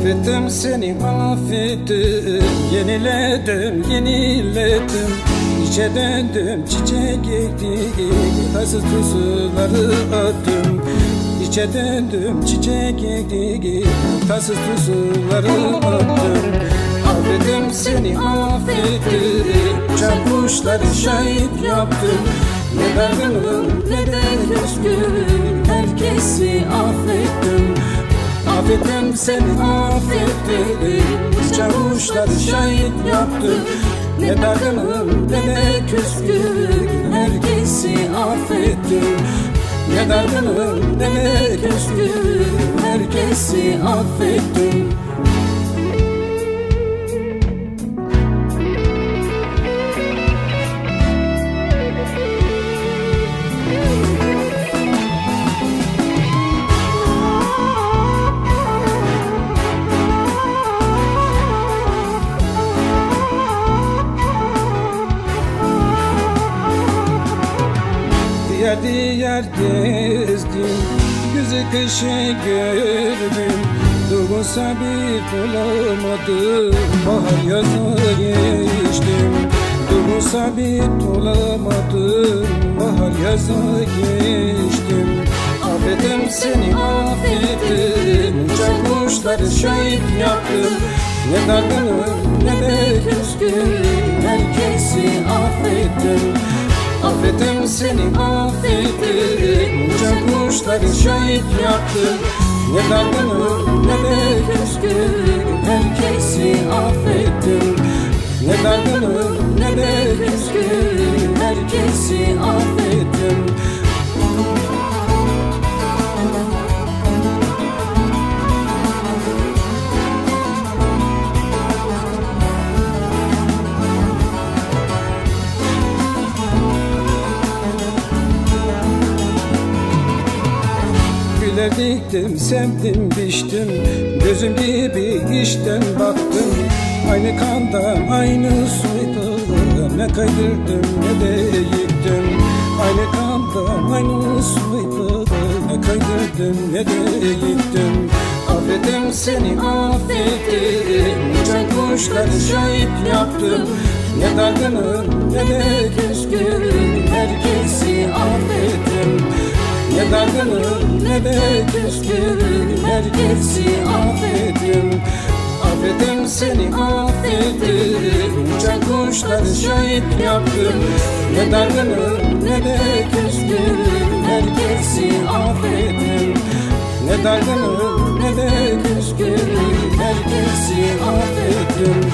Affettim seni, affettim, yeniledim İçe döndüm, çiçek ektim, tatsız tuzları attım İçe döndüm, çiçek ektim, tatsız tuzları attım Affettim seni, affettim, uçan kuşları şahit yaptım Ne dargınım ne de küskün, herkesi affettim Affettim seni, affettim, çavuşları şahit yaptım Ne dargınım ne de küskün, herkesi affettim Ne dargınım ne de küskün, herkesi affettim Diğer diğer gezdim, güzel kışı gördüm Durgun sabit olamadım, bahar yazı geçtim Durgun sabit olamadım, bahar yazı geçtim Affettim seni, affettim, uçan kuşları şahit yaptım Ne dargınım ne de küskün, herkesi affettim Affettim seni, affettim, uçan kuşları şahit yaptım Ne dargınım ne de küskün, herkesi affettim Ne dargınım ne de küskün, herkesi affettim Güller diktim, sevdim, biçtim Gözüm gibi işten baktım Aynı kandan, aynı suydu Ne kaydırdım ne de yıktım Aynı kandan, aynı suydu Ne kaydırdım ne de yıktım Affettim seni, affettim, uçan kuşları şahit yaptım Ne dargınım ne de küskün, herkesi affettim Ne dargınım ne de küskün, herkesi affettim Affettim seni, affettim, uçan kuşları şahit yaptım Ne dargınım ne de küskün, herkesi affettim Ne dargınım ne de küskün, herkesi affettim